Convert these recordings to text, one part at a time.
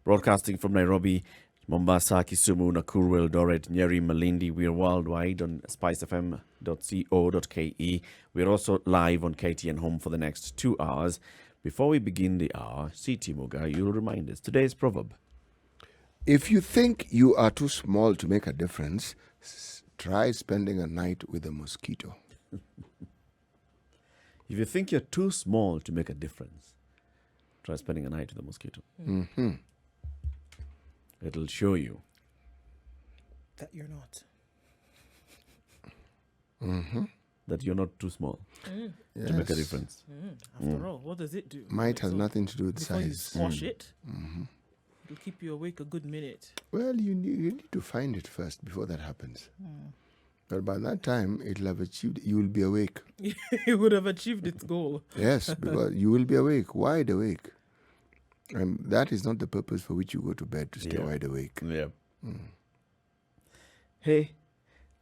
Broadcasting from Nairobi, Mombasa, Kisumu, Nakuru, Eldoret, Nyeri, Malindi. We are worldwide on spicefm.co.ke. We are also live on KTN Home for the next 2 hours. Before we begin the hour, C.T. Muga, you'll remind us today's proverb. If you think you are too small to make a difference, try spending a night with a mosquito. If you think you're too small to make a difference, try spending a night with a mosquito. Mm-hmm. It'll show you that you're not. Mm-hmm. that you're not too small to make a difference. After all, what does it do? Might has nothing to do with before you size. squash it, it'll keep you awake a good minute. Well, you need to find it first before that happens. But by that time, it'll have achieved. You will be awake. It would have achieved its goal. Yes, because you will be awake, wide awake. And that is not the purpose for which you go to bed, to stay wide awake. Yeah. Hey,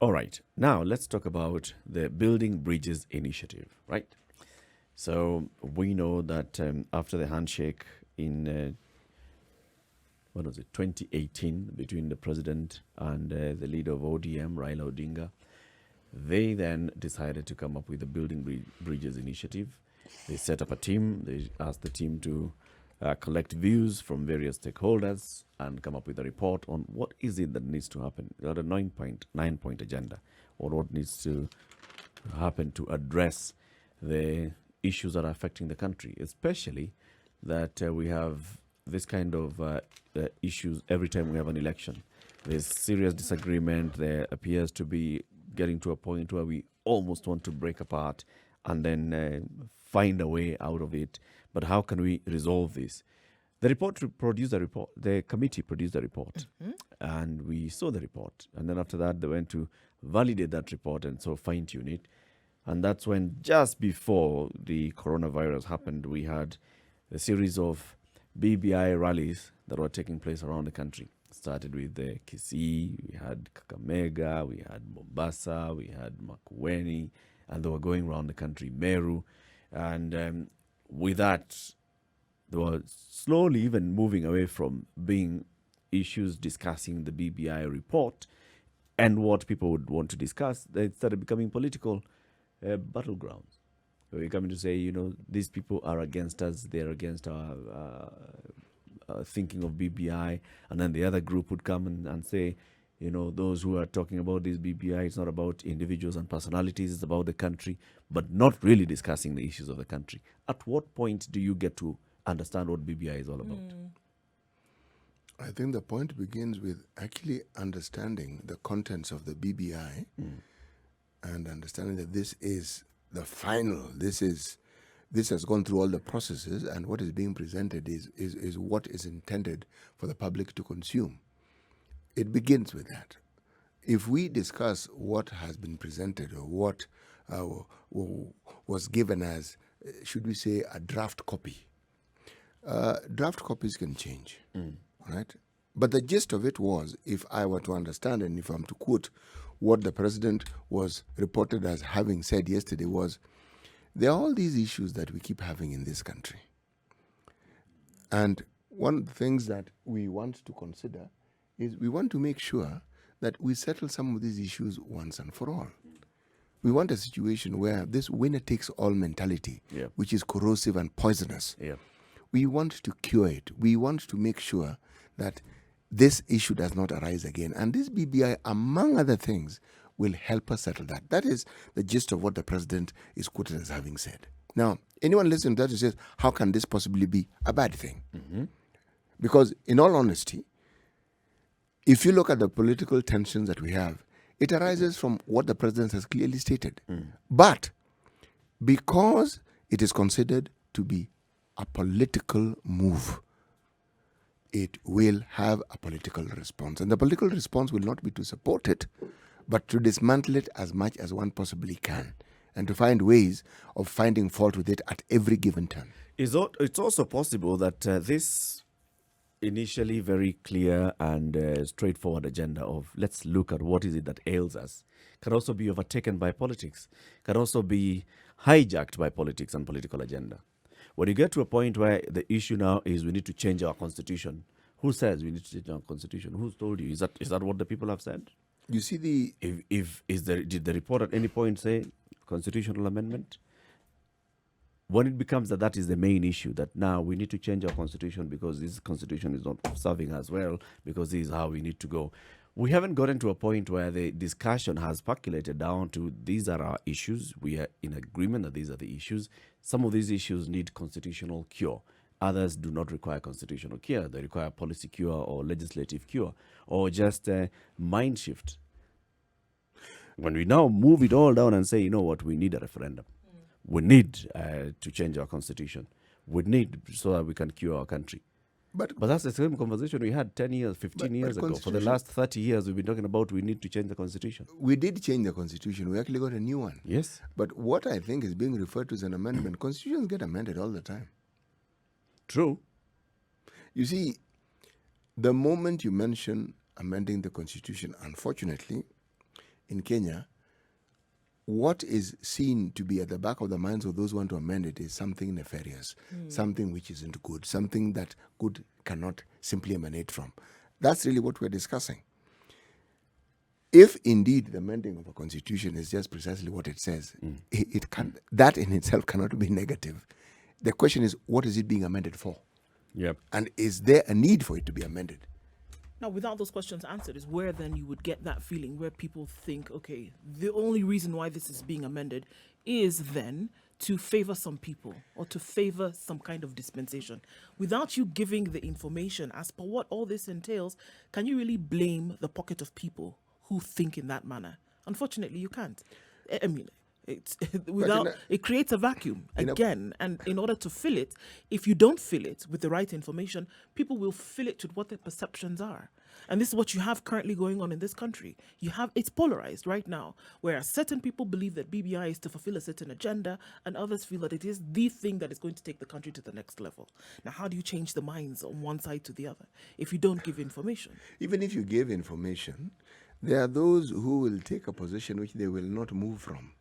all right. Now let's talk about the Building Bridges initiative, right? So we know that after the handshake in 2018 between the president and the leader of ODM, Raila Odinga, they then decided to come up with the Building Bridges initiative. They set up a team. They asked the team to collect views from various stakeholders and come up with a report on what is it that needs to happen. They had a nine-point agenda, or what needs to happen to address the issues that are affecting the country, especially that we have this kind of issues every time we have an election. There's serious disagreement. There appears to be getting to a point where we almost want to break apart and then find a way out of it. But how can we resolve this? The committee produced a report, and we saw the report. And then after that, they went to validate that report and so fine-tune it. And that's when, just before the coronavirus happened, we had a series of BBI rallies that were taking place around the country. Started with the Kisii, we had Kakamega, we had Mombasa, we had Makueni, and they were going around the country, Meru. And with that, they were slowly even moving away from being issues discussing the BBI report and what people would want to discuss. They started becoming political battlegrounds. We're coming to say, these people are against us, they're against our thinking of BBI. And then the other group would come and say, those who are talking about this BBI, it's not about individuals and personalities, it's about the country, but not really discussing the issues of the country. At what point do you get to understand what BBI is all about? I think the point begins with actually understanding the contents of the BBI and understanding that this is the final. This has gone through all the processes, and what is being presented is what is intended for the public to consume. It begins with that. If we discuss what has been presented or what was given as, should we say, a draft copy, draft copies can change, right? But the gist of it was, if I were to understand and if I'm to quote what the president was reported as having said yesterday was, there are all these issues that we keep having in this country. And one of the things that we want to consider is we want to make sure that we settle some of these issues once and for all. We want a situation where this winner-takes-all mentality, which is corrosive and poisonous, we want to cure it. We want to make sure that this issue does not arise again. And this BBI, among other things, will help us settle that. That is the gist of what the president is quoted as having said. Now, anyone listening to that says, how can this possibly be a bad thing? Because in all honesty, if you look at the political tensions that we have, it arises from what the president has clearly stated. But because it is considered to be a political move, it will have a political response. And the political response will not be to support it, but to dismantle it as much as one possibly can, and to find ways of finding fault with it at every given turn. It's also possible that this initially very clear and straightforward agenda of let's look at what is it that ails us can also be overtaken by politics, can also be hijacked by politics and political agenda. When you get to a point where the issue now is we need to change our constitution Who says we need to change our constitution? Who's told you? Is that what the people have said? You see the Did the report at any point say constitutional amendment? When it becomes that is the main issue, that now we need to change our constitution because this constitution is not serving us well, because this is how we need to go. We haven't gotten to a point where the discussion has percolated down to these are our issues. We are in agreement that these are the issues. Some of these issues need constitutional cure. Others do not require constitutional cure. They require policy cure or legislative cure or just a mind shift. When we now move it all down and say, you know what, we need a referendum. We need to change our constitution. We need so that we can cure our country. But that's the same conversation we had 10 years, 15 years ago. For the last 30 years, we've been talking about we need to change the constitution. We did change the constitution. We actually got a new one. Yes. But what I think is being referred to as an amendment, constitutions get amended all the time. True. You see, the moment you mention amending the constitution, unfortunately, in Kenya, what is seen to be at the back of the minds of those who want to amend it is something nefarious, something which isn't good, something that good cannot simply emanate from. That's really what we're discussing. If indeed the amending of a constitution is just precisely what it says, it can, that in itself cannot be negative. The question is, what is it being amended for? Yep. And is there a need for it to be amended? Now, without those questions answered, is where then you would get that feeling where people think, okay, the only reason why this is being amended is then to favor some people or to favor some kind of dispensation. Without you giving the information as per what all this entails, can you really blame the pocket of people who think in that manner? Unfortunately, you can't. I mean, it's it creates a vacuum again, and in order to fill it, if you don't fill it with the right information, people will fill it with what their perceptions are. And this is what you have currently going on in this country. It's polarized right now, where certain people believe that BBI is to fulfill a certain agenda, and others feel that it is the thing that is going to take the country to the next level. Now, how do you change the minds on one side to the other if you don't give information? Even if you give information, there are those who will take a position which they will not move from.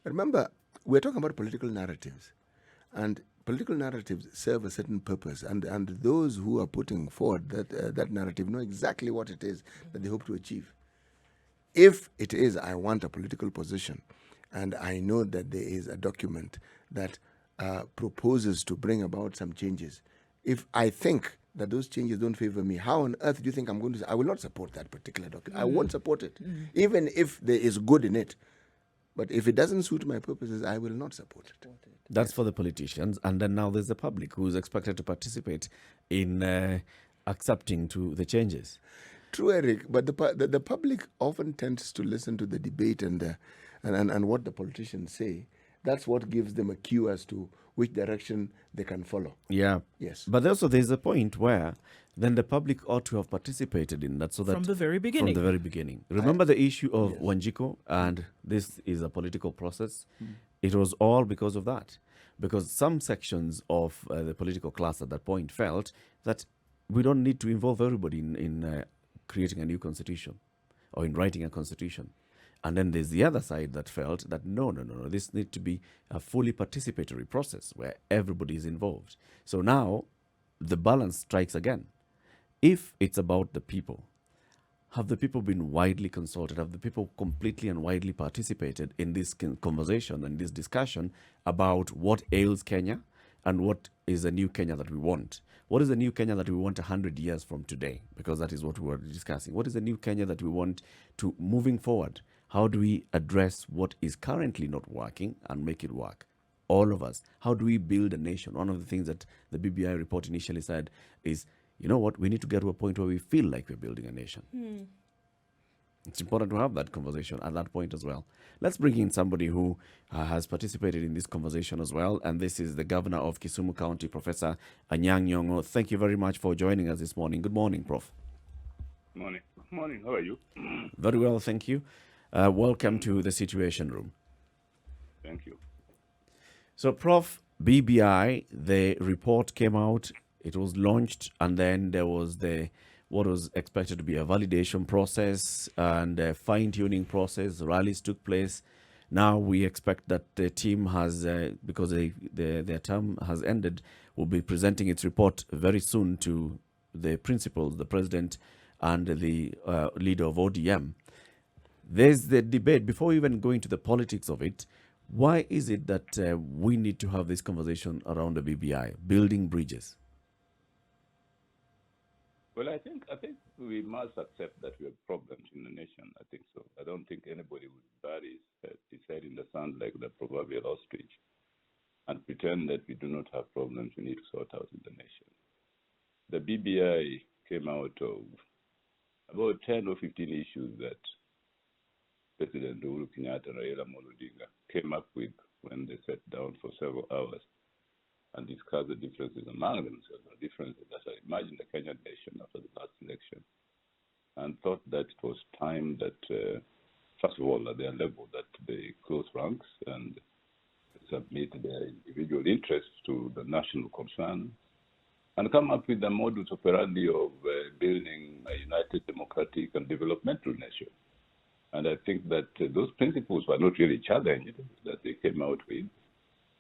Remember, we're talking about political narratives, and political narratives serve a certain purpose, and those who are putting forward that narrative know exactly what it is that they hope to achieve. If it is, I want a political position, and I know that there is a document that proposes to bring about some changes, if I think that those changes don't favor me, how on earth do you think I'm going to say, I will not support that particular document. I won't support it, even if there is good in it. But if it doesn't suit my purposes, I will not support it. That's for the politicians. And then now there's the public who is expected to participate in accepting to the changes. True, Eric. But the public often tends to listen to the debate and what the politicians say. That's what gives them a cue as to which direction they can follow. Yeah. Yes. But also there's a point where then the public ought to have participated in that. So that From the very beginning. From the very beginning. Remember the issue of Wanjiko, and this is a political process. It was all because of that. Because some sections of the political class at that point felt that we don't need to involve everybody in creating a new constitution or in writing a constitution. And then there's the other side that felt that no, this needs to be a fully participatory process where everybody is involved. So now the balance strikes again. If it's about the people, have the people been widely consulted? Have the people completely and widely participated in this conversation and this discussion about what ails Kenya and what is the new Kenya that we want? What is the new Kenya that we want 100 years from today? Because that is what we were discussing. What is the new Kenya that we want to moving forward? How do we address what is currently not working and make it work? All of us. How do we build a nation? One of the things that the BBI report initially said is, you know what, we need to get to a point where we feel like we're building a nation. It's important to have that conversation at that point as well. Let's bring in somebody who has participated in this conversation as well, and this is the governor of Kisumu County, Professor Anyang Nyong'o. Thank you very much for joining us this morning. Good morning, Prof. Morning. Morning. How are you? Very well, thank you. Welcome to the Situation Room. Thank you. So, Prof, BBI, the report came out, it was launched, and then there was what was expected to be a validation process and a fine-tuning process. Rallies took place. Now we expect that the team has, because their term has ended, will be presenting its report very soon to the principals, the president and the leader of ODM, there's the debate, before even going to the politics of it, why is it that we need to have this conversation around the BBI, building bridges? Well, I think we must accept that we have problems in the nation. I think so. I don't think anybody would bury his head in the sand like the proverbial ostrich and pretend that we do not have problems we need to sort out in the nation. The BBI came out of about 10 or 15 issues that President Uhuru Kenyatta and Raila Odinga came up with when they sat down for several hours and discussed the differences among themselves, the differences that I imagined the Kenyan nation after the last election, and thought that it was time that, first of all, at their level, that they close ranks and submit their individual interests to the national concern and come up with a modus operandi of building a united, democratic, and developmental nation. And I think that those principles were not really challenged that they came out with.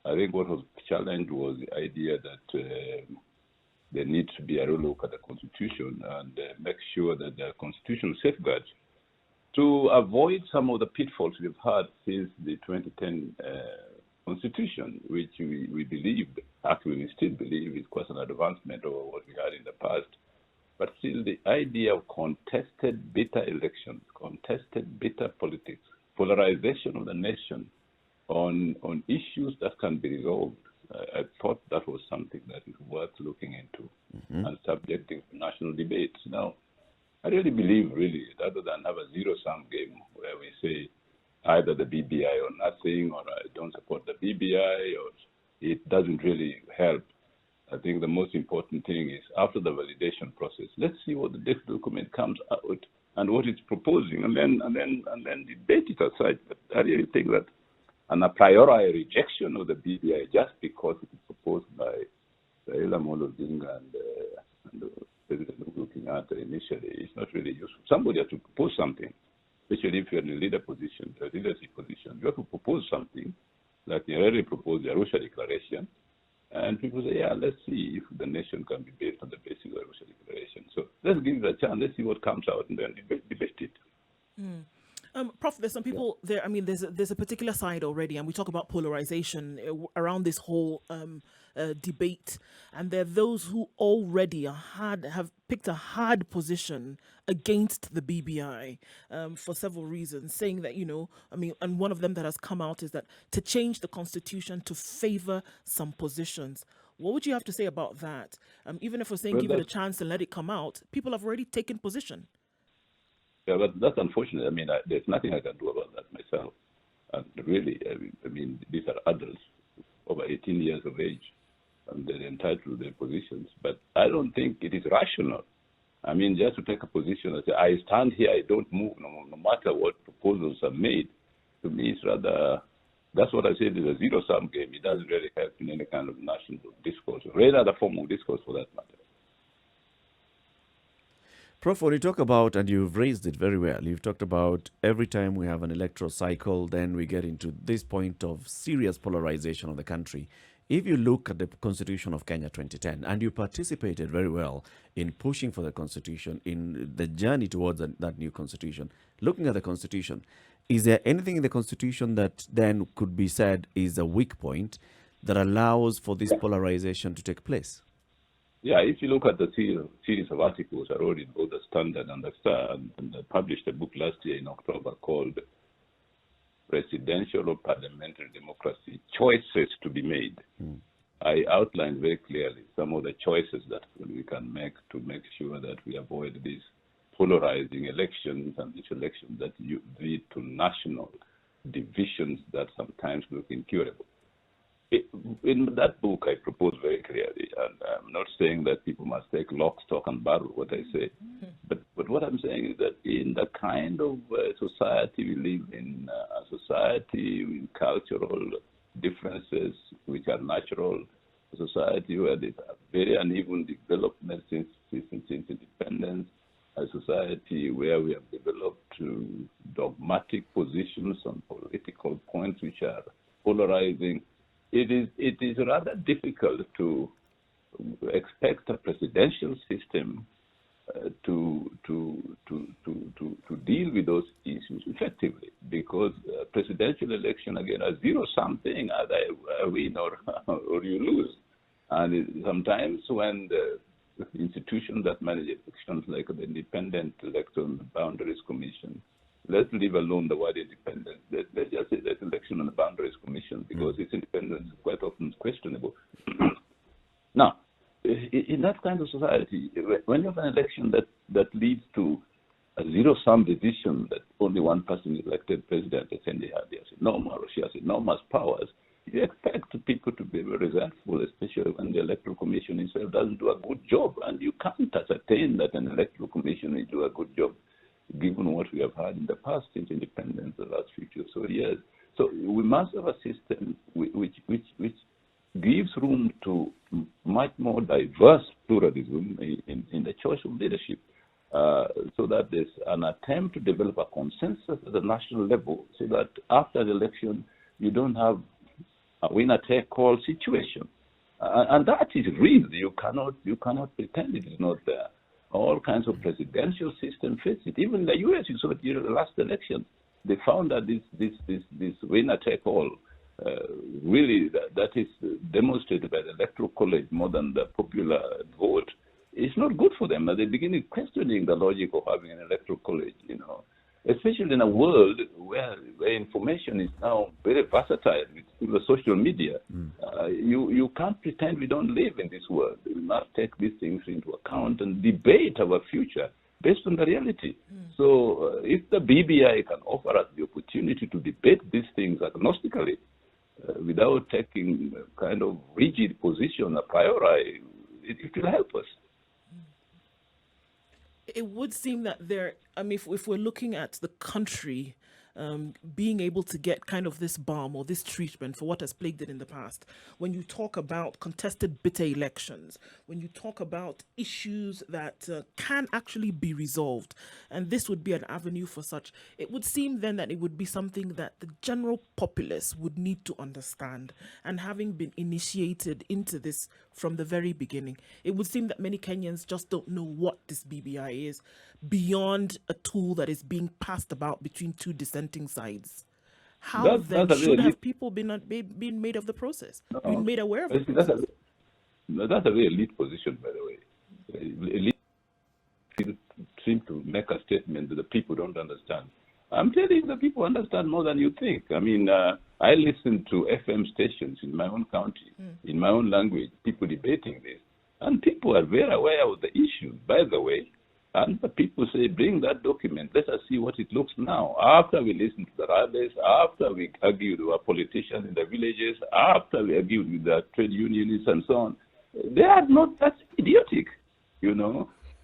I think what was challenged was the idea that there needs to be a relook at the Constitution and make sure that there are constitutional safeguards to avoid some of the pitfalls we've had since the 2010 Constitution, which we believed, actually we still believe, is quite an advancement over what we had in the past. But still, the idea of contested bitter elections, contested bitter politics, polarization of the nation on issues that can be resolved, I thought that was something that is worth looking into and subjecting to national debates. Now, I really believe, rather than have a zero-sum game where we say either the BBI or nothing, or I don't support the BBI, or it doesn't really help. I think the most important thing is after the validation process, let's see what the next document comes out and what it's proposing, and then debate it aside. But I really think that a priori rejection of the BBI just because it is proposed by Raila Odinga and President Uhuru Kenyatta initially is not really useful. Somebody has to propose something, especially if you're in a leadership position. You have to propose something, like they already proposed the Arusha Declaration. And people say, yeah, let's see if the nation can be based on the basis of the Arusha Declaration. So let's give it a chance. Let's see what comes out and then debate it. Prof, there's some people there. I mean, there's a particular side already, and we talk about polarization around this whole debate. And there are those who already have picked a hard position against the BBI for several reasons, saying that, and one of them that has come out is that to change the constitution to favor some positions. What would you have to say about that? Even if we're saying give it a chance and let it come out, people have already taken position. Yeah, but that's unfortunate. I mean, there's nothing I can do about that myself. And really, I mean, these are adults over 18 years of age, and they're entitled to their positions. But I don't think it is rational. I mean, just to take a position and say, I stand here, I don't move, no matter what proposals are made, to me, it's rather, that's what I said, is a zero-sum game. It doesn't really help in any kind of national discourse, or any other form of discourse for that matter. Prof, when you talk about, and you've raised it very well, you've talked about every time we have an electoral cycle, then we get into this point of serious polarization of the country. If you look at the Constitution of Kenya 2010, and you participated very well in pushing for the Constitution, in the journey towards that new Constitution, looking at the Constitution, is there anything in the Constitution that then could be said is a weak point that allows for this polarization to take place? Yeah, if you look at the series of articles I wrote in both the Standard and the Star, and I published a book last year in October called Presidential or Parliamentary Democracy, Choices to be Made. I outlined very clearly some of the choices that we can make to make sure that we avoid these polarizing elections and these elections that lead to national divisions that sometimes look incurable. In that book, I propose very clearly, and I'm not saying that people must take lock, stock, and barrel what I say, but what I'm saying is that in the kind of society we live in, a society with cultural differences which are natural, a society where there's a very uneven development since independence, a society where we have developed dogmatic positions on political points which are polarizing. It is rather difficult to expect a presidential system to deal with those issues effectively, because presidential election again are zero something, either I win or you lose, and sometimes when the institutions that manage elections, like the Independent Election Boundaries Commission, let's leave alone the word independent. Let's just say that Election and Boundaries Commission, because its independence is quite often questionable. Now, in that kind of society, when you have an election that leads to a zero-sum decision that only one person is elected president, and they has enormous, or she has enormous powers, you expect people to be very resentful, especially when the Electoral Commission itself doesn't do a good job. And you can't ascertain that an Electoral Commission will do a good job, given what we have had in the past since independence, the last 50 or so years. So we must have a system which gives room to much more diverse pluralism in the choice of leadership, so that there's an attempt to develop a consensus at the national level, so that after the election you don't have a winner-take-all situation. And that is real. You cannot pretend it is not there. All kinds of presidential system face it. Even in the U.S., you saw it during the last election. They found that this winner-take-all, really, that is demonstrated by the Electoral College more than the popular vote, it's not good for them. They begin questioning the logic of having an Electoral College, especially in a world where information is now very versatile with the social media. You can't pretend we don't live in this world. We must take these things into account and debate our future based on the reality. So if the BBI can offer us the opportunity to debate these things agnostically, without taking a kind of rigid position a priori, it will help us. It would seem that if we're looking at the country being able to get kind of this balm or this treatment for what has plagued it in the past, when you talk about contested bitter elections, when you talk about issues that can actually be resolved, and this would be an avenue for such, it would seem then that it would be something that the general populace would need to understand. And having been initiated into this from the very beginning, it would seem that many Kenyans just don't know what this BBI is, beyond a tool that is being passed about between two dissenting sides. How then should have people been made of the process, been made aware of the process? That's a very elite position, by the way. Elite people seem to make a statement that the people don't understand. I'm telling you, the people understand more than you think. I mean, I listen to FM stations in my own county, in my own language, people debating this. And people are very aware of the issue, by the way. And the people say, bring that document. Let us see what it looks now. After we listen to the rallies, after we argued with our politicians in the villages, after we argued with the trade unionists and so on, they are not that idiotic,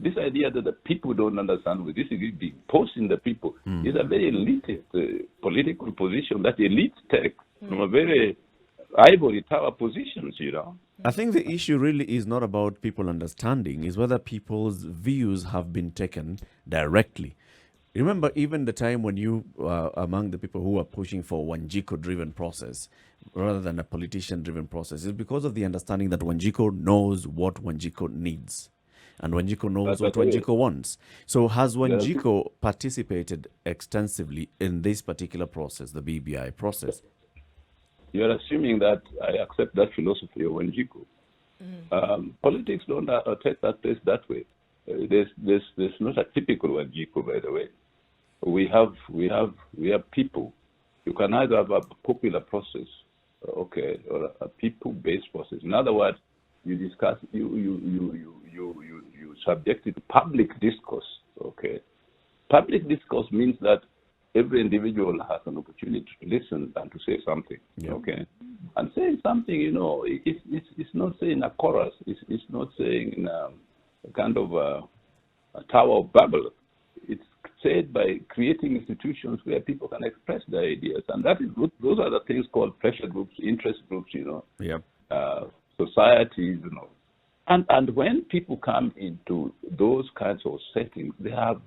This idea that the people don't understand what this is being posed in the people is a very elitist political position that elites take from a very ivory tower positions, I think the issue really is not about people understanding, is whether people's views have been taken directly. Remember, even the time when you were among the people who were pushing for Wanjiku-driven process rather than a politician-driven process, is because of the understanding that Wanjiku knows what Wanjiku needs. And Wanjiku knows what Wanjiku wants. So has Wanjiku participated extensively in this particular process, the BBI process? You're assuming that I accept that philosophy of Wanjiku. Politics don't take that place that way. There's not a typical Wanjiku, by the way. We have people. You can either have a popular process, or a people-based process. In other words, you discuss, you subject it to public discourse. Public discourse means that every individual has an opportunity to listen and to say something, And saying something, it's not saying a chorus. It's not saying in a kind of a Tower of Babel. It's said by creating institutions where people can express their ideas. And that is good. Those are the things called pressure groups, interest groups, societies, And when people come into those kinds of settings, they have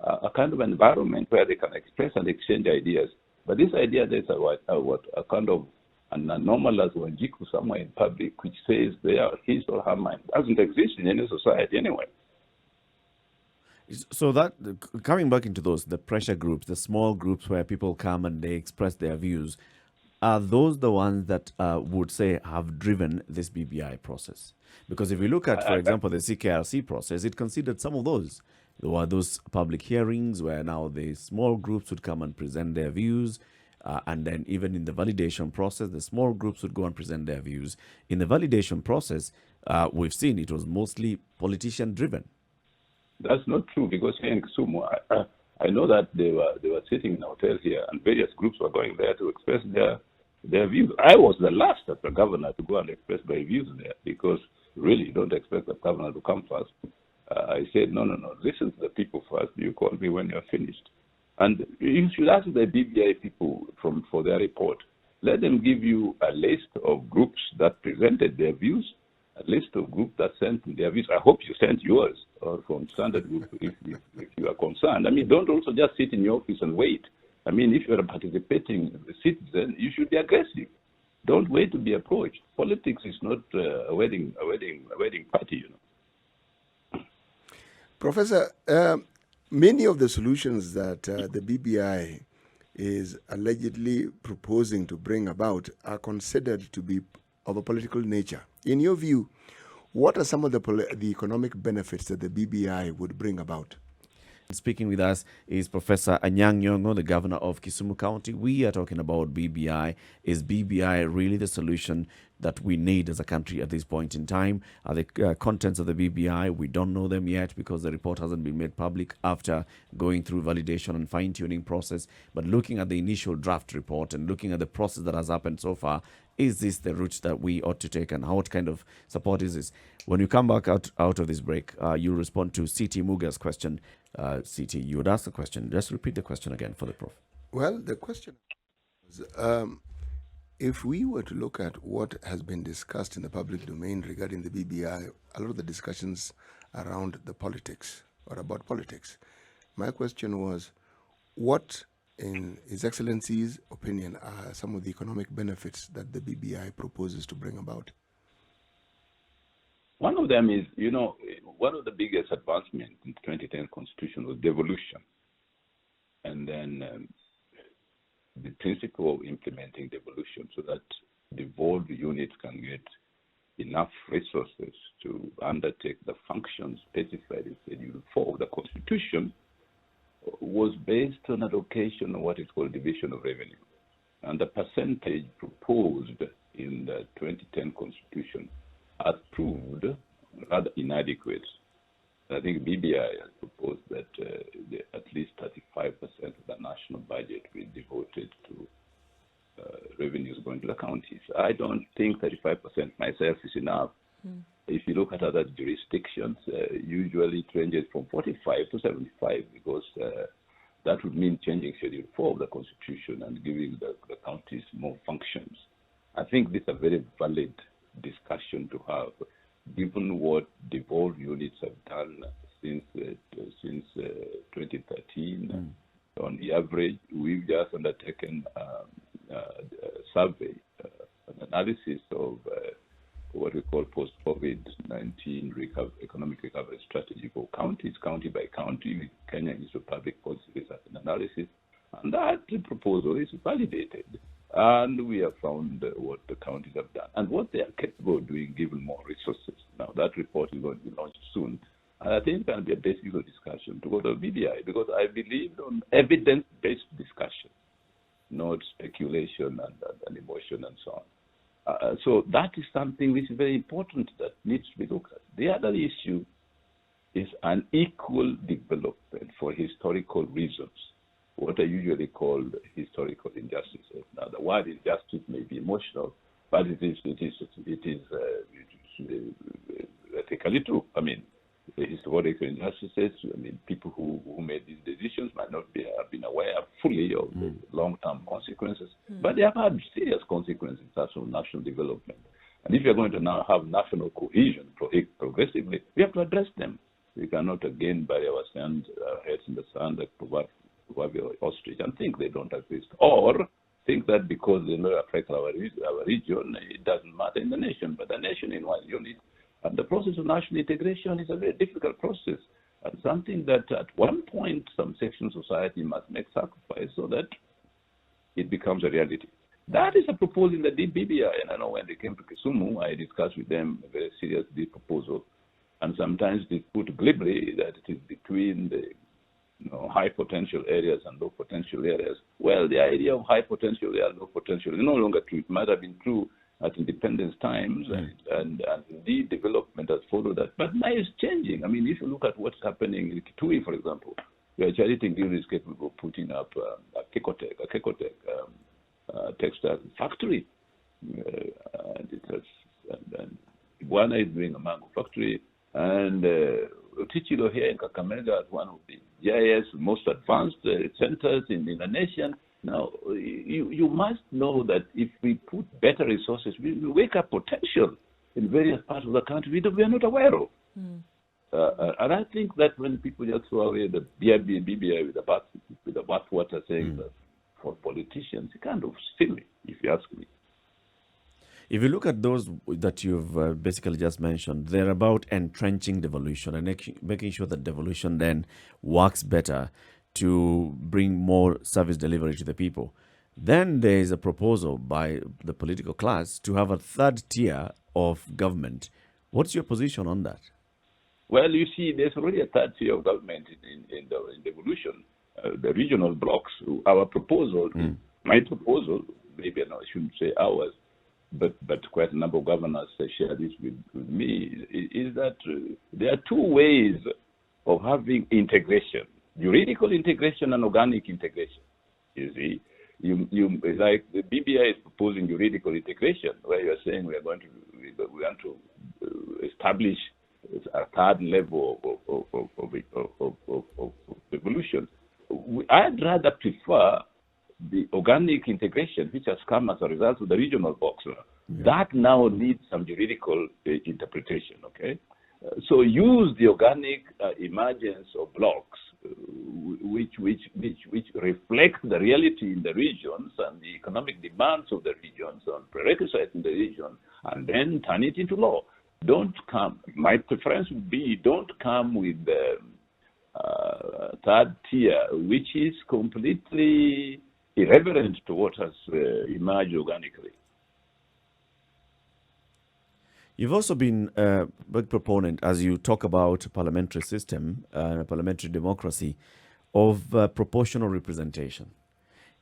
a kind of environment where they can express and exchange ideas. But this idea, there's a kind of an anomalous Wanjiku somewhere in public which says they are his or her mind doesn't exist in any society anyway. So that coming back into those, the pressure groups, the small groups where people come and they express their views, are those the ones that would say have driven this BBI process? Because if you look at, for example, the CKRC process, it considered some of those. There were those public hearings where now the small groups would come and present their views. And then even in the validation process, the small groups would go and present their views. In the validation process, we've seen it was mostly politician-driven. That's not true, because here in Kisumu, I know that they were sitting in a hotel here, and various groups were going there to express their views. I was the last as the governor to go and express my views there, because really you don't expect the governor to come first. I said, no, listen to the people first. You call me when you're finished. And you should ask the BBI people for their report. Let them give you a list of groups that presented their views, a list of groups that sent their views. I hope you sent yours, or from Standard Group if you are concerned. I mean, don't also just sit in your office and wait. I mean, if you are a participating citizen, you should be aggressive. Don't wait to be approached. Politics is not a wedding party, you know. Professor, many of the solutions that the BBI is allegedly proposing to bring about are considered to be of a political nature. In your view, what are some of the economic benefits that the BBI would bring about? Speaking with us is Professor Anyang Nyong'o, the governor of Kisumu County. We are talking about BBI. Is BBI really the solution that we need as a country at this point in time? Are the contents of the BBI, we don't know them yet because the report hasn't been made public after going through validation and fine-tuning process. But looking at the initial draft report and looking at the process that has happened so far, is this the route that we ought to take, and what kind of support is this? When you come back out of this break, you'll respond to C.T. Muga's question. C.T., you would ask the question. Just repeat the question again for the Prof. Well, the question is, if we were to look at what has been discussed in the public domain regarding the BBI, a lot of the discussions around the politics or about politics. My question was, what, in His Excellency's opinion, are some of the economic benefits that the BBI proposes to bring about? One of them is, one of the biggest advancements in the 2010 Constitution was devolution. And then the principle of implementing devolution so that devolved units can get enough resources to undertake the functions specified in Schedule 4 of the Constitution was based on allocation of what is called division of revenue. And the percentage proposed in the 2010 Constitution has proved rather inadequate. I think BBI has proposed that at least 35% of the national budget be devoted to revenues going to the counties. I don't think 35% myself is enough. If you look at other jurisdictions, usually it ranges from 45 to 75 because that would mean changing Schedule 4 of the Constitution and giving the counties more functions. I think this is a very valid discussion to have, given what devolved units have done since 2013. On the average, we've just undertaken a survey, an analysis of what we call post-COVID-19 economic recovery strategy for counties, county by county. Kenya Institute of Public Policy Research and Analysis, and that proposal is validated. And we have found what the counties have done and what they are capable of doing given more resources. Now, that report is going to be launched soon. And I think it can be a basis of discussion to go to BBI because I believe on evidence-based discussion, not speculation and emotion and so on. So that is something which is very important that needs to be looked at. The other issue is unequal development for historical reasons, what are usually called historical injustices. Now, the word injustice may be emotional, but it is ethically true. I mean, the historical injustices, people who made these decisions might not have been aware fully of the long-term consequences, but they have had serious consequences in terms of national development. And if you're going to now have national cohesion progressively, we have to address them. We cannot again bury our heads in the sand like proverbial ostrich and think they don't exist. Or think that because they don't affect our region, it doesn't matter in the nation. But the nation in one unit, and the process of national integration is a very difficult process, and something that at one point some sections of society must make sacrifice so that it becomes a reality. That is a proposal in the BBI, and I know when they came to Kisumu, I discussed with them a very serious proposal, and sometimes they put glibly that it is between the high potential areas and low potential areas. Well, the idea of high potential and low potential is no longer true. It might have been true at independence times, and indeed development has followed that. But now it's changing. I mean, if you look at what's happening in Kitui, for example, where Charity Ngilu is capable of putting up a Kekotech textile factory. And Iguana is doing a mango factory, and Tichilo here in Kakamega is one of the GIS most advanced centers in the nation. Now, you must know that if we put better resources, we wake up potential in various parts of the country we are not aware of. And I think that when people just throw away the BBI with the bathwater saying that for politicians, it's kind of silly, if you ask me. If you look at those that you've basically just mentioned, they're about entrenching devolution and making sure that devolution then works better to bring more service delivery to the people. Then there is a proposal by the political class to have a third tier of government. What's your position on that? Well, you see, there's already a third tier of government in devolution. The regional blocks. Our proposal, my proposal, maybe I shouldn't say ours, but quite a number of governors share this with me, is that there are two ways of having integration: juridical integration and organic integration. You see, you like the BBI is proposing juridical integration, where you are saying we want to establish a third level of evolution. I'd rather prefer the organic integration, which has come as a result of the regional box. That now needs some juridical interpretation, okay? So use the organic emergence of blocks, which reflect the reality in the regions and the economic demands of the regions and prerequisites in the region, and then turn it into law. My preference would be don't come with the third tier, which is completely irreverent to what has emerged organically. You've also been a big proponent, as you talk about parliamentary system, parliamentary democracy, of proportional representation.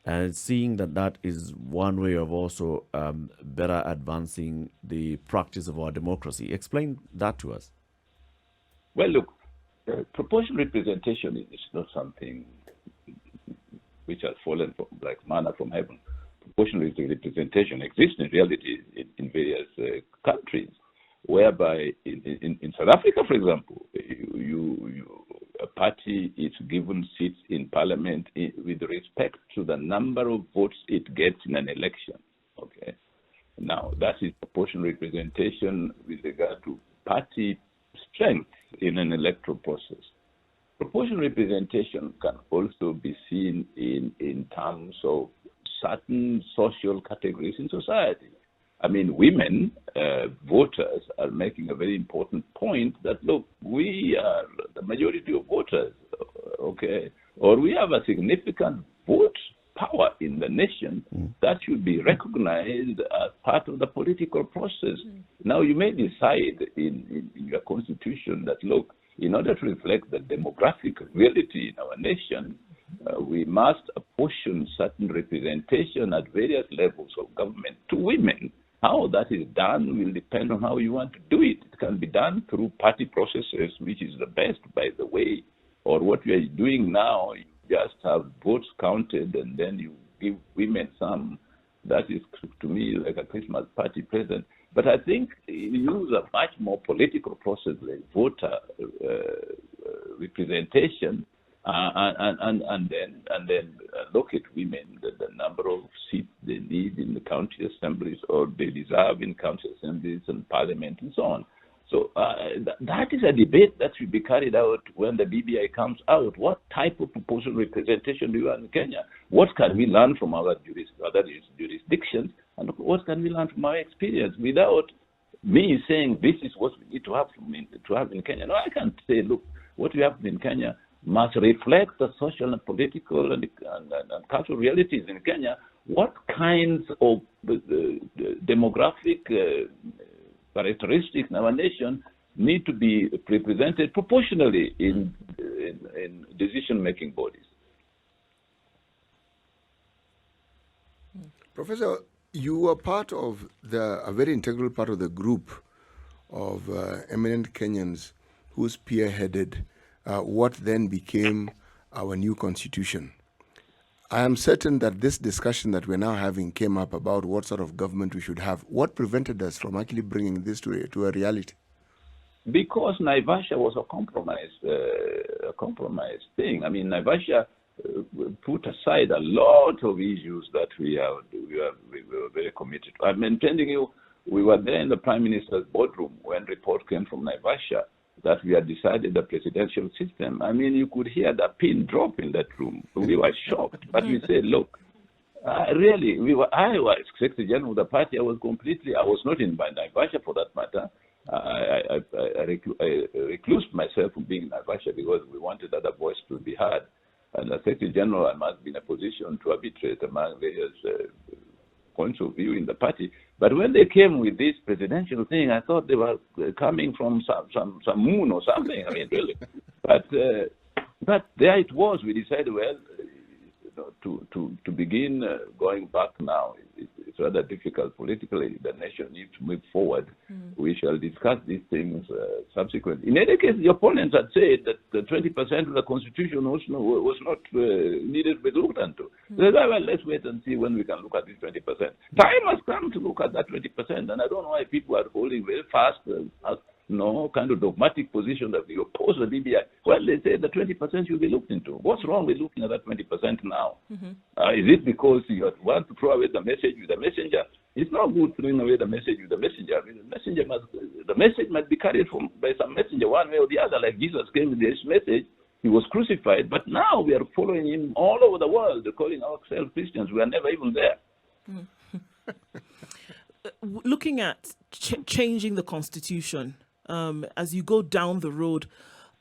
And seeing that is one way of also better advancing the practice of our democracy. Explain that to us. Well, look, proportional representation is not something which has fallen like manna from heaven. Proportional representation exists in reality in various countries, whereby in South Africa, for example, a party is given seats in parliament with respect to the number of votes it gets in an election. Okay, now that is proportional representation with regard to party strength in an electoral process. Proportional representation can also be seen in terms of certain social categories in society. I mean, women voters are making a very important point that, look, we are the majority of voters, okay, or we have a significant vote power in the nation that should be recognized as part of the political process. Now, you may decide in your constitution that, look, in order to reflect the demographic reality in our nation, we must apportion certain representation at various levels of government to women. How that is done will depend on how you want to do it. It can be done through party processes, which is the best, by the way, or what we are doing now, you just have votes counted and then you give women some. That is, to me, like a Christmas party present. But I think you use a much more political process like voter representation, and then look at women, the number of seats they need in the county assemblies or they deserve in county assemblies and parliament and so on. So that is a debate that should be carried out when the BBI comes out. What type of proportional representation do you have in Kenya? What can we learn from our other jurisdictions? And what can we learn from our experience without me saying this is what we need to have in Kenya? No, I can't say, look, what we have in Kenya must reflect the social and political and cultural realities in Kenya. What kinds of demographic characteristics in our nation need to be represented proportionally in decision-making bodies. Professor, you were part of a very integral part of the group of eminent Kenyans who spearheaded what then became our new constitution. I am certain that this discussion that we're now having came up about what sort of government we should have. What prevented us from actually bringing this to a reality? Because Naivasha was a compromise thing. I mean, Naivasha put aside a lot of issues that we were very committed to. I'm telling you, we were there in the Prime Minister's boardroom when report came from Naivasha that we had decided the presidential system. I mean, you could hear the pin drop in that room. We were shocked, but we said, look, I was Secretary General of the party. I was not in Naivasha for that matter. I reclused myself from being in Naivasha because we wanted other voice to be heard. And the Secretary General, I must be in a position to arbitrate among various points of view in the party. But when they came with this presidential thing, I thought they were coming from some moon or something. I mean, really. But there it was. We decided, well, to begin going back now, it's rather difficult politically. The nation needs to move forward. We shall discuss these things subsequently. In any case, the opponents had said that the 20% of the constitution was not needed to be looked into. They said, well, let's wait and see when we can look at this 20%. Time has come to look at that 20%, and I don't know why people are holding very fast kind of dogmatic position that we oppose the BBI. Well, they say the 20% should be looked into. What's wrong with looking at that 20% now? Is it because you want to throw away the message with the messenger? It's not good throwing away the message with the messenger. I mean, the message must be carried by some messenger one way or the other. Like Jesus came with this message, he was crucified, but now we are following him all over the world, calling ourselves Christians. We are never even there. Looking at changing the constitution, as you go down the road,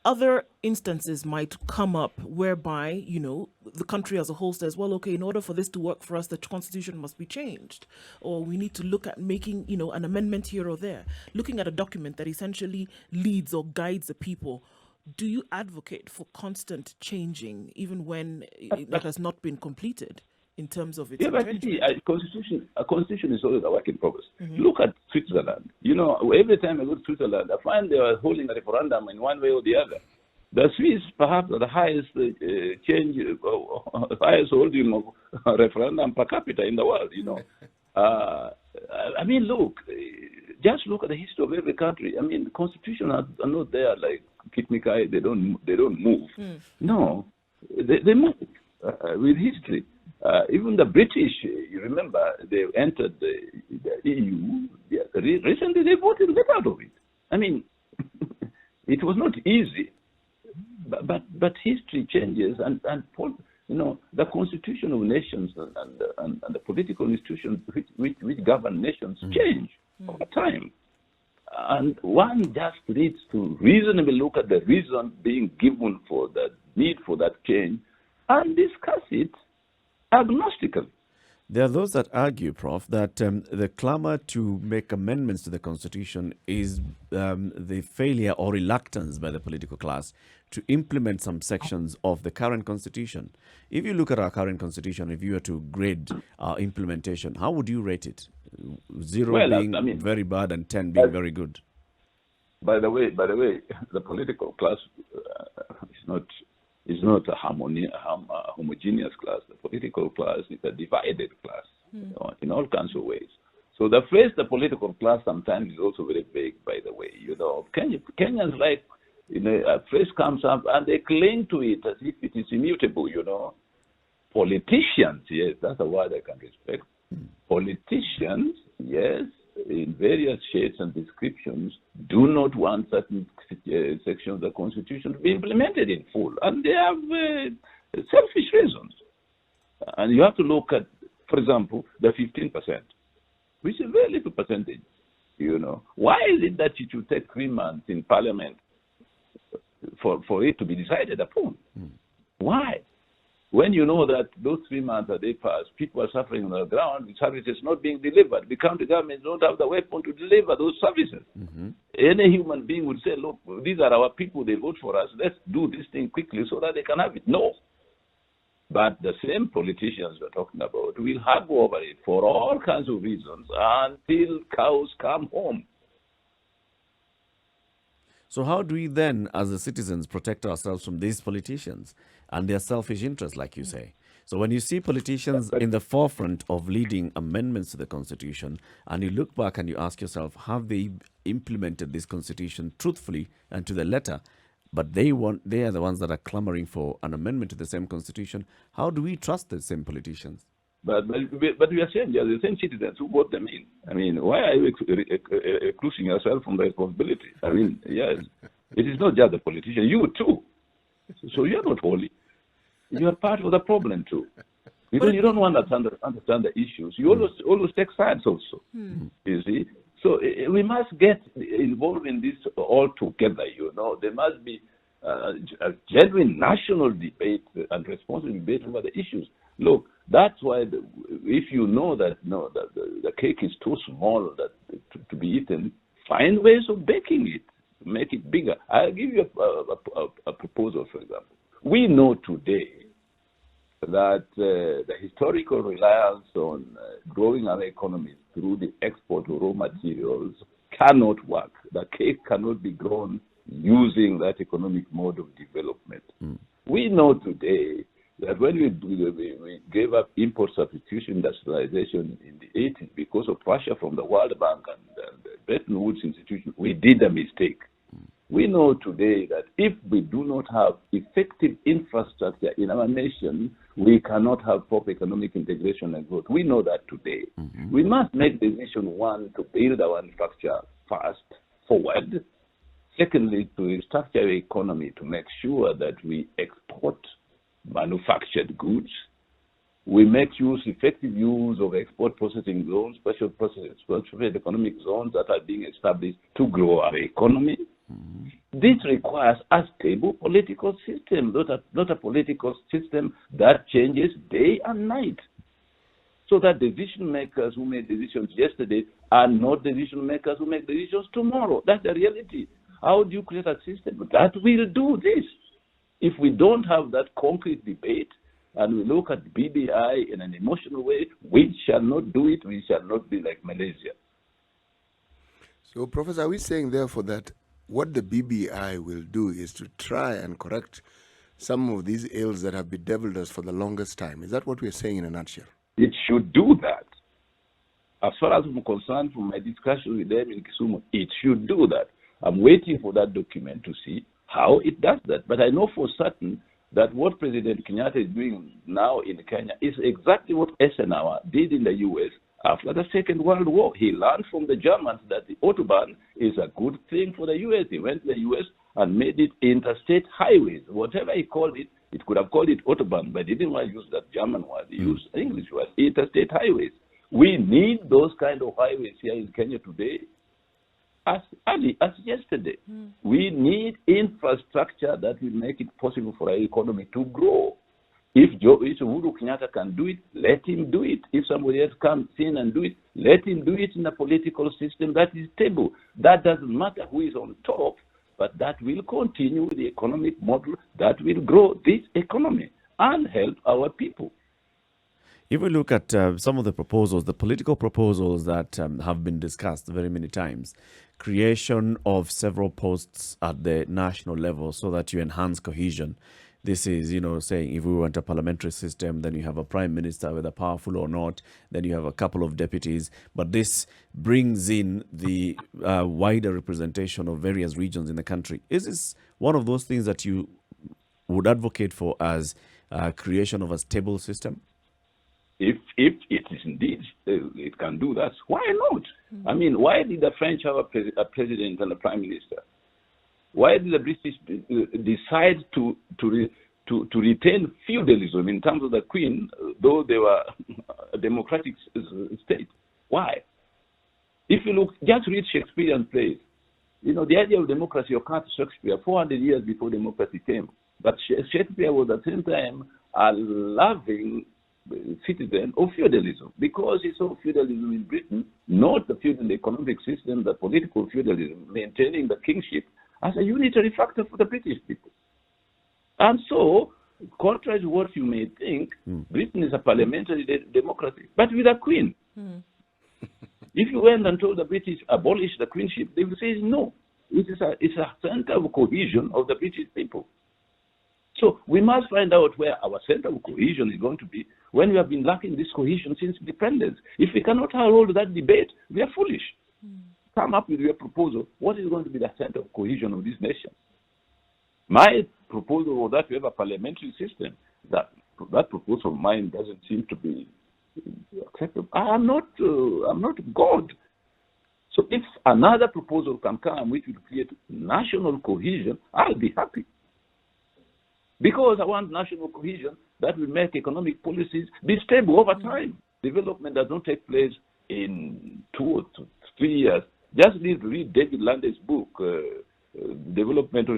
other instances might come up whereby, the country as a whole says, well, okay, in order for this to work for us, the constitution must be changed. Or we need to look at making, an amendment here or there. Looking at a document that essentially leads or guides the people, do you advocate for constant changing, even when it has not been completed? In terms of its but see, a constitution is always a work in progress. Look at Switzerland. Every time I go to Switzerland, I find they are holding a referendum in one way or the other. The Swiss perhaps are the highest highest holding of referendum per capita in the world. I mean, look, just look at the history of every country. I mean, the constitution are not there like Kitnikai. They don't move. No, they move with history. Even the British, you remember, they entered the EU. Recently, they voted to get out of it. I mean, it was not easy, but history changes, and the constitution of nations and the political institutions which govern nations change over time. And one just needs to reasonably look at the reason being given for the need for that change and discuss it agnostically. There are those that argue, Prof, that the clamor to make amendments to the Constitution is the failure or reluctance by the political class to implement some sections of the current Constitution. If you look at our current Constitution, if you were to grade our implementation, how would you rate it? 0 being very bad and 10 being very good. By the way, the political class is not a homogeneous class. The political class is a divided class in all kinds of ways. So the phrase the political class sometimes is also very vague, by the way. Kenyans like, a phrase comes up and they cling to it as if it is immutable, Politicians, yes, that's a word I can respect. Politicians, yes, in various shades and descriptions, do not want certain sections of the Constitution to be implemented in full. And they have selfish reasons. And you have to look at, for example, the 15%, which is a very little percentage. Why is it that it should take 3 months in Parliament for it to be decided upon? Why? When you know that those 3 months that they pass, people are suffering on the ground, the services not being delivered. The county governments don't have the weapon to deliver those services. Any human being would say, look, these are our people, they vote for us. Let's do this thing quickly so that they can have it. No. But the same politicians we're talking about will haggle over it for all kinds of reasons until cows come home. So how do we then, as the citizens, protect ourselves from these politicians and their selfish interests, like you say? So when you see politicians in the forefront of leading amendments to the Constitution, and you look back and you ask yourself, have they implemented this Constitution truthfully and to the letter? But they are the ones that are clamoring for an amendment to the same Constitution. How do we trust the same politicians? But we are saying they are the same citizens who vote them in. I mean, why are you excluding yourself from the responsibility? I mean, yes, it is not just the politician, you too. So you are not holy. You are part of the problem too. Because you don't want to understand the issues. You always take sides also, you see. So we must get involved in this all together, There must be a genuine national debate and responsible debate over the issues. Look, that's why if you know that the cake is too small to be eaten, find ways of baking it, make it bigger. I'll give you a proposal, for example. We know today that the historical reliance on growing our economies through the export of raw materials cannot work. The cake cannot be grown using that economic mode of development. We know today that when we gave up import substitution industrialization in the 80s because of pressure from the World Bank and the Bretton Woods institution, we did a mistake. We know today that if we do not have effective infrastructure in our nation, we cannot have proper economic integration and growth. We know that today. We must make decision, one, to build our infrastructure first, forward. Secondly, to restructure the economy to make sure that we export manufactured goods. We make effective use of export processing zones, special economic zones that are being established to grow our economy. This requires a stable political system, not a political system that changes day and night. So that decision makers who made decisions yesterday are not decision makers who make decisions tomorrow. That's the reality. How do you create a system that will do this? If we don't have that concrete debate and we look at BBI in an emotional way, we shall not do it. We shall not be like Malaysia. So, Professor, are we saying therefore that what the BBI will do is to try and correct some of these ills that have bedeviled us for the longest time? Is that what we're saying in a nutshell? It should do that. As far as I'm concerned, from my discussion with them in Kisumu, it should do that. I'm waiting for that document to see how it does that. But I know for certain that what President Kenyatta is doing now in Kenya is exactly what Eisenhower did in the U.S. after the Second World War. He learned from the Germans that the Autobahn is a good thing for the U.S. He went to the U.S. and made it interstate highways. Whatever he called it, it could have called it Autobahn, but he didn't want to use that German word. He used English word, interstate highways. We need those kind of highways here in Kenya today as early as yesterday. We need infrastructure that will make it possible for our economy to grow. If Uhuru Kenyatta can do it, let him do it. If somebody else comes in and do it, let him do it in a political system that is stable. That doesn't matter who is on top, but that will continue the economic model that will grow this economy and help our people. If we look at some of the proposals, the political proposals that have been discussed very many times, creation of several posts at the national level so that you enhance cohesion. This is, saying if we want a parliamentary system, then you have a prime minister, whether powerful or not, then you have a couple of deputies. But this brings in the wider representation of various regions in the country. Is this one of those things that you would advocate for as creation of a stable system? if it is indeed it can do that, why not? I mean, why did the French have a president and a prime minister? Why did the British decide to retain feudalism in terms of the Queen, though they were a democratic state? Why? If you look, just read Shakespearean plays. You know, the idea of democracy occurred to Shakespeare 400 years before democracy came. But Shakespeare was at the same time a loving citizen of feudalism, because he saw feudalism in Britain, not the feudal economic system, the political feudalism, maintaining the kingship as a unitary factor for the British people. And so, contrary to what you may think, Britain is a parliamentary democracy, but with a queen. If you went and told the British abolish the queenship, they would say no. It's a center of cohesion of the British people. So we must find out where our center of cohesion is going to be when we have been lacking this cohesion since independence. If we cannot hold that debate, we are foolish. Come up with your proposal. What is going to be the center of cohesion of this nation? My proposal was that we have a parliamentary system. That proposal of mine doesn't seem to be acceptable. I'm not God. So if another proposal can come which will create national cohesion, I'll be happy. Because I want national cohesion that will make economic policies be stable over time. Development does not take place in 2 or 3 years. Just read David Landay's book, Development or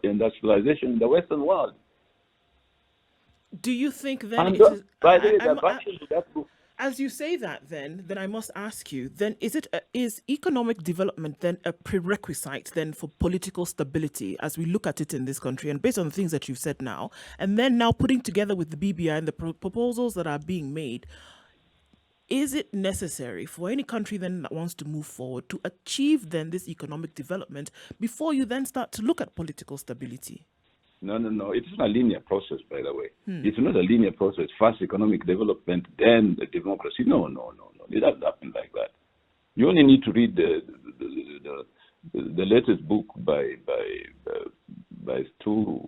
Industrialization in the Western World. Do you think then And it is, by the way, the I'm- version of that book, as you say that, then I must ask you, then is economic development then a prerequisite then for political stability as we look at it in this country, and based on the things that you've said now, and then now putting together with the BBI and the proposals that are being made, is it necessary for any country then that wants to move forward to achieve then this economic development before you then start to look at political stability? No. It's not a linear process, by the way. It's not a linear process. First economic development, then the democracy. No. It doesn't happen like that. You only need to read the latest book by 2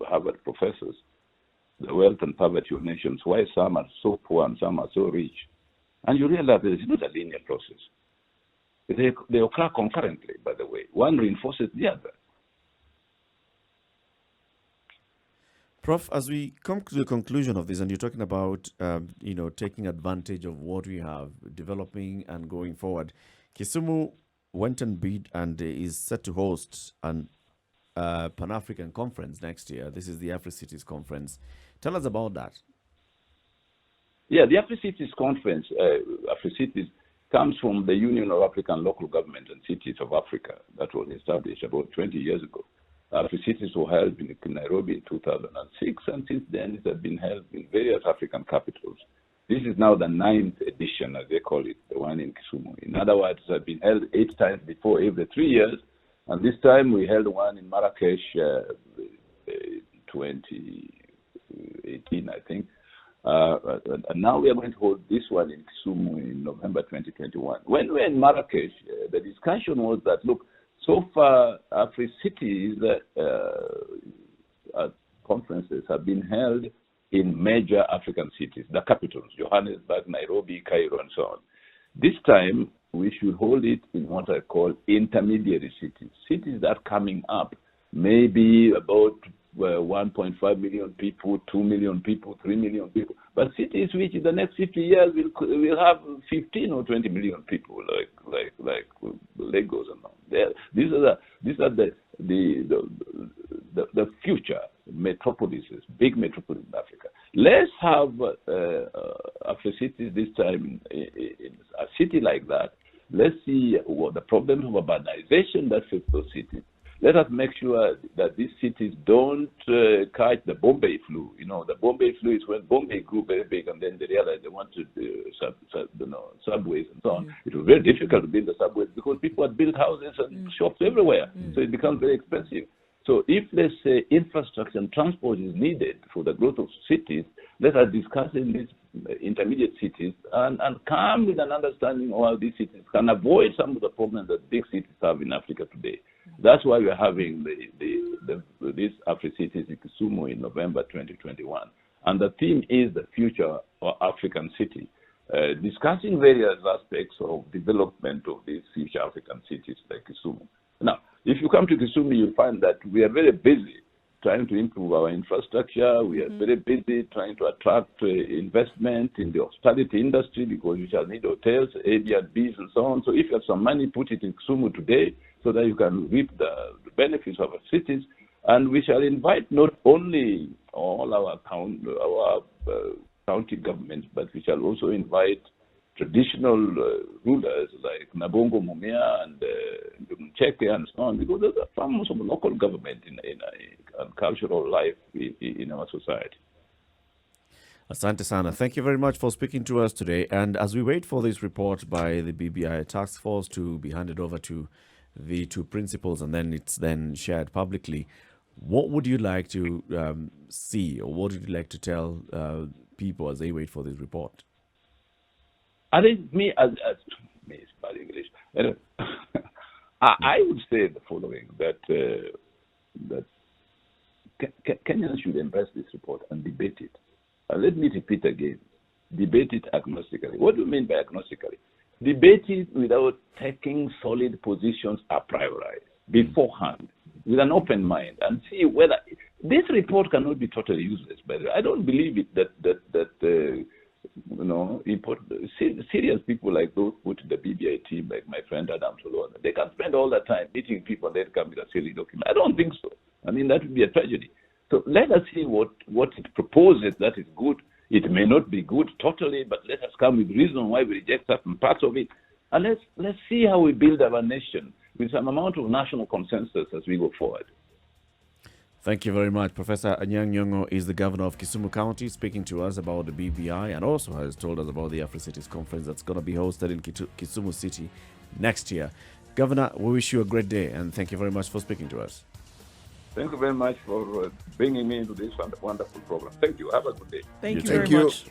Harvard professors, The Wealth and Poverty of Nations, Why Some Are So Poor and Some Are So Rich. And you realize that it's not a linear process. They occur concurrently, by the way. One reinforces the other. Prof, as we come to the conclusion of this, and you're talking about, taking advantage of what we have, developing and going forward, Kisumu went and bid and is set to host an Pan-African conference next year. This is the Afri-Cities Conference. Tell us about that. Yeah, the Afri-Cities Conference, Afri-Cities, comes from the Union of African Local Government and Cities of Africa. That was established about 20 years ago. Afri-Cities were held in Nairobi in 2006, and since then it has been held in various African capitals. This is now the 9th edition, as they call it, the one in Kisumu. In other words, it has been held 8 times before every 3 years, and this time we held one in Marrakesh 2018, I think. And now we are going to hold this one in Kisumu in November 2021. When we were in Marrakesh, the discussion was that, look, so far, Afri-Cities conferences have been held in major African cities, the capitals, Johannesburg, Nairobi, Cairo, and so on. This time, we should hold it in what I call intermediary cities, cities that are coming up, maybe about 1.5 million people, 2 million people, 3 million people, but cities which in the next 50 years will have 15 or 20 million people, like Lagos and all. These are the future metropolises, big metropolis in Africa. Let's have Afri-Cities this time in a city like that. Let's see what the problems of urbanization that face those cities. Let us make sure that these cities don't catch the Bombay flu. You know, the Bombay flu is when Bombay grew very big and then they realized they wanted subways and so on. It was very difficult to build the subways because people had built houses and shops everywhere. So it becomes very expensive. So if, let's say, infrastructure and transport is needed for the growth of cities, let us discuss in these intermediate cities and come with an understanding of how these cities can avoid some of the problems that big cities have in Africa today. That's why we're having this Afri-Cities in Kisumu in November 2021. and the theme is the future of African city, discussing various aspects of development of these future African cities like Kisumu. Now, if you come to Kisumu, you'll find that we are very busy trying to improve our infrastructure. We are very busy trying to attract investment in the hospitality industry, because we shall need hotels, Airbnbs, and so on. So if you have some money, put it in Kisumu today so that you can reap the benefits of our cities. And we shall invite not only all our county governments, but we shall also invite traditional rulers like Nabongo Mumia and Mcheke and so on, because those are forms of local government in cultural life in our society. Asante Sana, thank you very much for speaking to us today. And as we wait for this report by the BBI task force to be handed over to the two principals and then it's then shared publicly, what would you like to see, or what would you like to tell people as they wait for this report? I think me, as me is bad English. I would say the following: that Kenyans should embrace this report and debate it. Let me repeat again: debate it agnostically. What do you mean by agnostically? Debate it without taking solid positions a priori beforehand, with an open mind, and see whether this report cannot be totally useless. But I don't believe it that serious people like those put in the BBI team, like my friend Adam Solon, they can spend all the time meeting people and then come with a silly document. I don't think so. I mean, that would be a tragedy. So let us see what it proposes that is good. It may not be good totally, but let us come with reason why we reject certain parts of it. And let's see how we build our nation with some amount of national consensus as we go forward. Thank you very much. Professor Anyang Nyong'o is the governor of Kisumu County, speaking to us about the BBI and also has told us about the Afro-Cities Conference that's going to be hosted in Kisumu City next year. Governor, we wish you a great day and thank you very much for speaking to us. Thank you very much for bringing me into this wonderful program. Thank you. Have a good day. Thank you Thank very you. much.